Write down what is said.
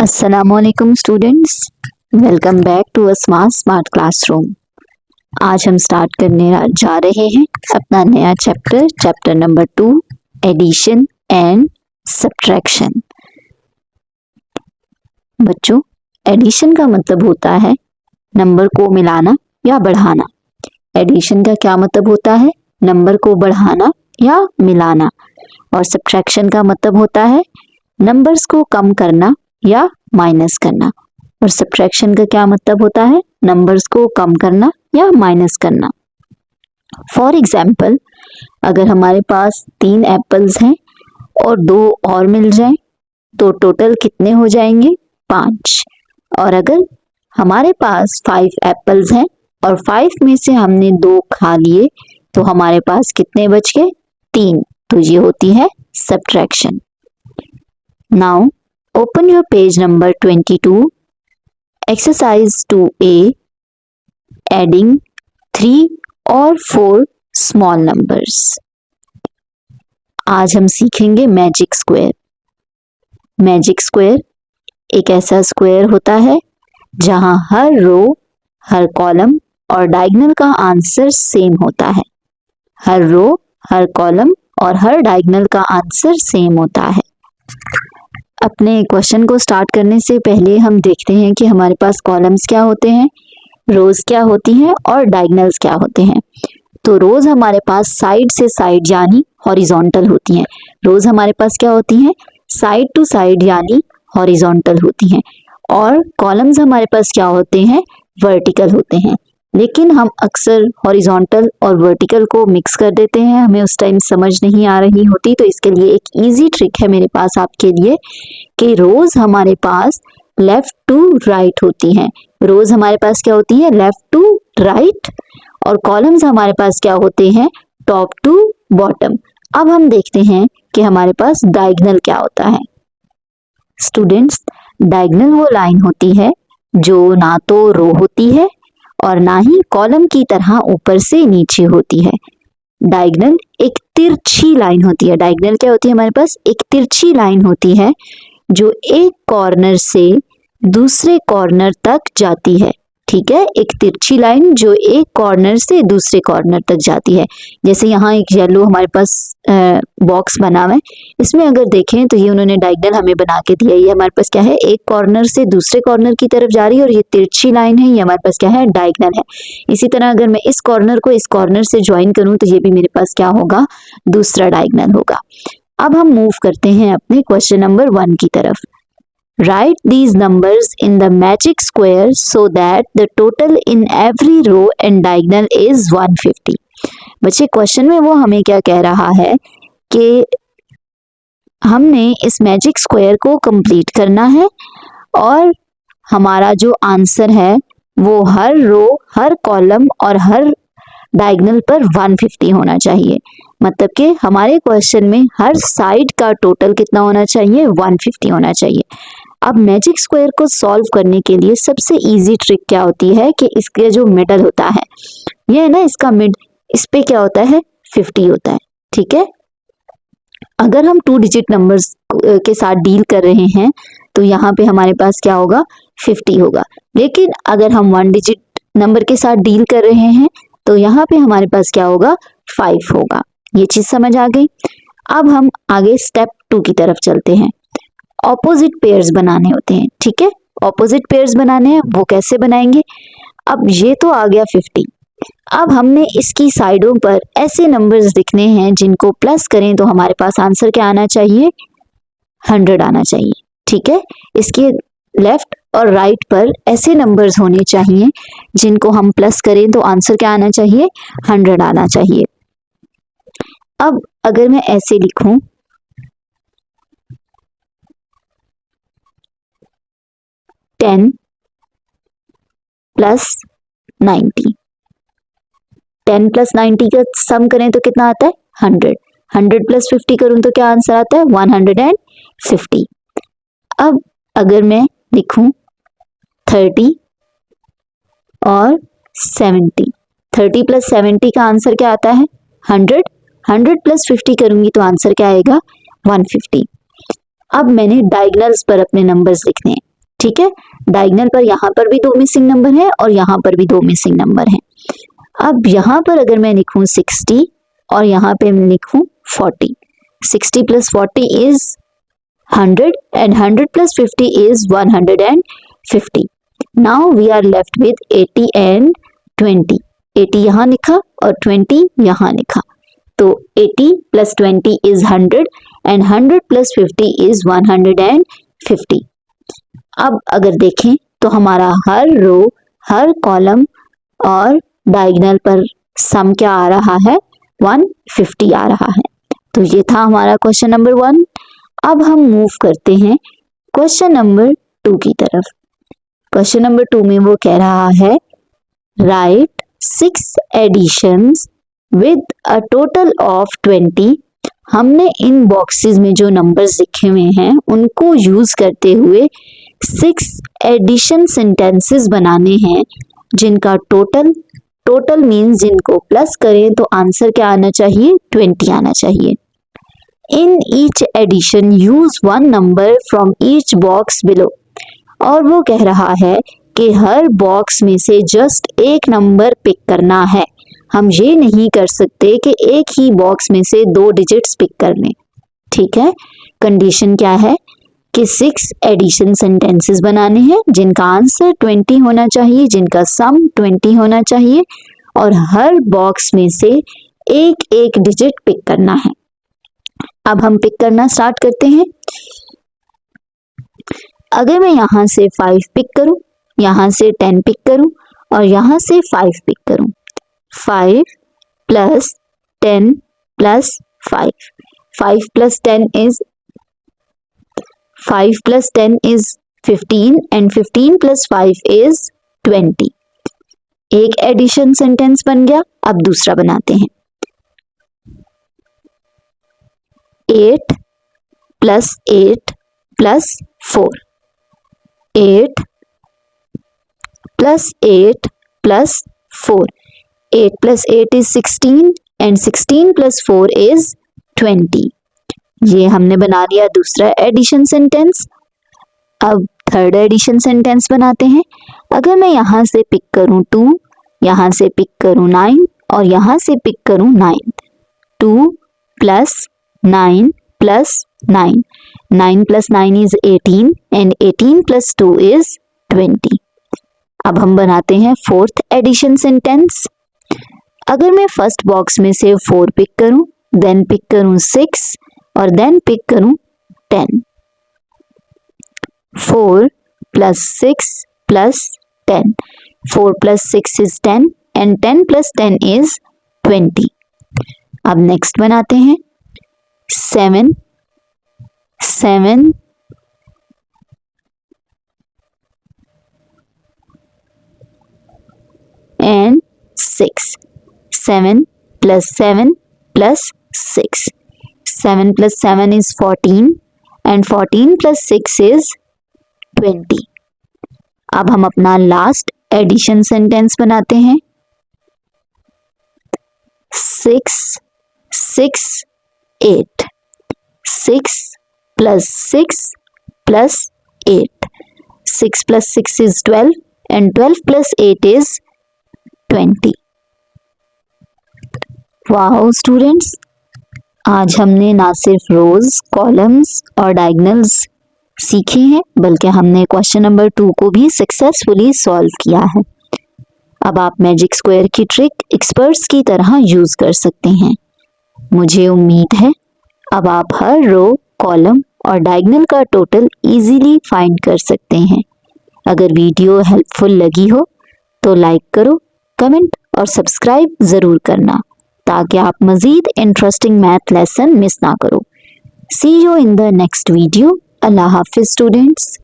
अस्सलामुअलैकुम students, welcome back to a smart classroom. आज हम स्टार्ट करने जा रहे हैं अपना नया chapter number 2, addition and subtraction. बच्चों, एडिशन का मतलब होता है नंबर को मिलाना या बढ़ाना। एडिशन का क्या मतलब होता है? नंबर को बढ़ाना या मिलाना। और सब्ट्रैक्शन का मतलब होता है नंबर्स को कम करना या माइनस करना। और सब्ट्रैक्शन का क्या मतलब होता है? नंबर्स को कम करना या माइनस करना। फॉर एग्जाम्पल, अगर हमारे पास 3 एप्पल्स हैं और 2 और मिल जाएं तो टोटल कितने हो जाएंगे? 5। और अगर हमारे पास 5 एप्पल्स हैं और 5 में से हमने 2 खा लिए तो हमारे पास कितने बच गए? 3। तो ये होती है subtraction. Now open your page number 22, exercise 2a, adding 3 or 4 small numbers। आज हम सीखेंगे मैजिक स्क्वायर। मैजिक स्क्वायर एक ऐसा स्क्वायर होता है जहां हर रो, हर कॉलम और डायगोनल का आंसर सेम होता है। हर रो, हर कॉलम और हर डायगोनल का आंसर सेम होता है। अपने क्वेश्चन को स्टार्ट करने से पहले हम देखते हैं कि हमारे पास कॉलम्स क्या होते हैं, रोज क्या होती हैं और डायगोनल्स क्या होते हैं। तो रोज हमारे पास साइड से साइड यानी हॉरिजॉन्टल होती हैं। रोज हमारे पास क्या होती हैं? साइड टू साइड यानी हॉरिजॉन्टल होती हैं। और कॉलम्स हमारे पास क्या होते हैं? वर्टिकल होते हैं। लेकिन हम अक्सर हॉरिजॉन्टल और वर्टिकल को मिक्स कर देते हैं, हमें उस टाइम समझ नहीं आ रही होती। तो इसके लिए एक इजी ट्रिक है मेरे पास आपके लिए कि रोज हमारे पास लेफ्ट टू राइट होती हैं। रोज हमारे पास क्या होती है? Left to right. और कॉलम्स हमारे पास क्या होते हैं? Top to bottom. अब हम देखते हैं कि हमारे पास डायगोनल क्या होता है। स्टूडेंट्स, डायगोनल वो लाइन होती है जो ना तो रो होती है और ना ही कॉलम की तरह ऊपर से नीचे होती है। डायगोनल एक तिरछी लाइन होती है। डायगोनल क्या होती है? हमारे पास एक तिरछी लाइन होती है जो एक कॉर्नर से दूसरे कॉर्नर तक जाती है। ठीक है, एक तिरछी लाइन जो एक कॉर्नर से दूसरे कॉर्नर तक जाती है। जैसे यहाँ एक येलो हमारे पास बॉक्स बना हुआ है, इसमें अगर देखें तो ये उन्होंने डायगोनल हमें बना के दिया है। ये हमारे पास क्या है? एक कॉर्नर से दूसरे कॉर्नर की तरफ जा रही है और ये तिरछी लाइन है, ये हमारे पास क्या है? डायगोनल है। इसी तरह अगर मैं इस कॉर्नर को इस कॉर्नर से ज्वाइन करूं तो ये भी मेरे पास क्या होगा? दूसरा डायगोनल होगा। अब हम मूव करते हैं अपने क्वेश्चन नंबर 1 की तरफ। Write these numbers in the magic square so that the total in every row and diagonal is 150। बच्चे, क्वेश्चन में वो हमें क्या कह रहा है कि हमने इस मैजिक स्क्वायर को कंप्लीट करना है और हमारा जो आंसर है वो हर रो, हर कॉलम और हर डायगोनल पर 150 होना चाहिए। मतलब कि हमारे क्वेश्चन में हर साइड का टोटल कितना होना चाहिए? 150 होना चाहिए। अब मैजिक स्क्वायर को सॉल्व करने के लिए सबसे इजी ट्रिक क्या होती है कि इसके जो मिडल होता है, ये है ना, इसका मिड, इस पे क्या होता है? 50 होता है। ठीक है, अगर हम 2 डिजिट नंबर्स के साथ डील कर रहे हैं तो यहाँ पे हमारे पास क्या होगा? 50 होगा। लेकिन अगर हम 1 डिजिट नंबर के साथ डील कर रहे हैं तो यहाँ पे हमारे पास क्या होगा? 5 होगा। ये चीज समझ आ गई। अब हम आगे स्टेप 2 की तरफ चलते हैं। ऑपोजिट पेयर्स बनाने होते हैं। ठीक है, ऑपोजिट पेयर्स बनाने हैं, वो कैसे बनाएंगे? अब ये तो आ गया 50। अब हमने इसकी साइडों पर ऐसे नंबर्स लिखने हैं जिनको प्लस करें तो हमारे पास आंसर क्या आना चाहिए? 100 आना चाहिए। ठीक है, इसके लेफ्ट और राइट पर ऐसे नंबर्स होने चाहिए जिनको हम प्लस करें तो आंसर क्या आना चाहिए? 100 आना चाहिए। अब अगर मैं ऐसे लिखूं, 10 प्लस 90, 10 प्लस 90 का सम करें तो कितना आता है? 100। 100 प्लस 50 करूं तो क्या आंसर आता है? 150। अब अगर मैं लिखूं 30 और 70, 30 प्लस 70 का आंसर क्या आता है? 100। 100 प्लस 50 करूंगी तो आंसर क्या आएगा? 150। अब मैंने डायगोनल्स पर अपने नंबर्स लिखने हैं। ठीक है, डायगोनल पर यहाँ पर भी 2 मिसिंग नंबर है और यहाँ पर भी 2 मिसिंग नंबर है। अब यहाँ पर अगर मैं लिखूं 60 और यहाँ पे मैं लिखूं 40, 60 plus 40 is 100 and 100 plus 50 is 150. Now we are left with 80 and 20. 80 यहाँ लिखा और 20 यहाँ लिखा, तो 80 plus 20 is 100 and 100 plus 50 is 150. अब अगर देखें तो हमारा हर रो, हर कॉलम और डायगोनल पर सम क्या आ रहा है, 150 आ रहा है। तो ये था हमारा क्वेश्चन नंबर 1। अब हम मूव करते हैं क्वेश्चन नंबर 2 की तरफ। क्वेश्चन नंबर 2 में वो कह रहा है right 6 additions with a total of 20। हमने इन बॉक्सेस में जो नंबर्स लिखे हुए हैं उनको यूज करते हुए 6 एडिशन सेंटेंसेस बनाने हैं जिनका टोटल मीन्स जिनको प्लस करें तो आंसर क्या आना चाहिए, 20 आना चाहिए। In each addition use 1 number from each box below. और वो कह रहा है कि हर बॉक्स में से जस्ट एक नंबर पिक करना है। हम ये नहीं कर सकते कि एक ही बॉक्स में से 2 डिजिट्स पिक कर लें। ठीक है, कंडीशन क्या है कि 6 एडिशन सेंटेंसेस बनाने हैं जिनका आंसर 20 होना चाहिए, जिनका सम 20 होना चाहिए और हर बॉक्स में से एक एक डिजिट पिक करना है। अब हम पिक करना स्टार्ट करते हैं। अगर मैं यहां से 5 पिक करूं, यहां से 10 पिक करूं और यहां से 5 पिक करूं, 5 plus 10 plus 5, 5 plus 10 is 15 and 15 plus 5 is 20। एक एडिशन सेंटेंस बन गया। अब दूसरा बनाते हैं। 8 plus 8 plus 4, 8 plus 8 plus 4, 8 plus 8 is 16 and 16 plus 4 is 20। ये हमने बना लिया दूसरा एडिशन सेंटेंस। अब थर्ड एडिशन सेंटेंस बनाते हैं। अगर मैं यहां से पिक करूं 2, यहां से पिक करूं 9 और यहां से पिक करूं 9, 2 plus 9 plus 9, 9 plus 9 is 18 and 18 plus 2 is 20। अब हम बनाते हैं फोर्थ एडिशन सेंटेंस। अगर मैं फर्स्ट बॉक्स में से 4 पिक करूं, देन पिक करूं 6 और देन पिक करूं 10, 4 plus 6 plus 10, 4 plus 6 is 10 and 10 plus 10 is 20। अब नेक्स्ट बनाते हैं 7 and 6, 7 plus 7 plus 6, 7 plus 7 is 14 and 14 plus 6 is 20। अब हम अपना लास्ट एडिशन सेंटेंस बनाते हैं। 6 6 8, 6 plus 6 plus 8, 6 plus 6 is 12 and 12 plus 8 is 20। Wow students, आज हमने ना सिर्फ रोज, कॉलम्स और डायगोनल्स सीखे हैं बल्कि हमने क्वेश्चन नंबर 2 को भी सक्सेसफुली सॉल्व किया है। अब आप मैजिक स्क्वायर की ट्रिक एक्सपर्ट्स की तरह यूज कर सकते हैं। मुझे उम्मीद है अब आप हर रो, कॉलम और डायगोनल का टोटल इजीली फाइंड कर सकते हैं। अगर वीडियो हेल्पफुल लगी हो तो लाइक करो, कमेंट और सब्सक्राइब ज़रूर करना ताकि आप मज़ीद इंटरेस्टिंग मैथ लेसन मिस ना करो। See you in the next video. अल्लाह हाफिज़ स्टूडेंट्स।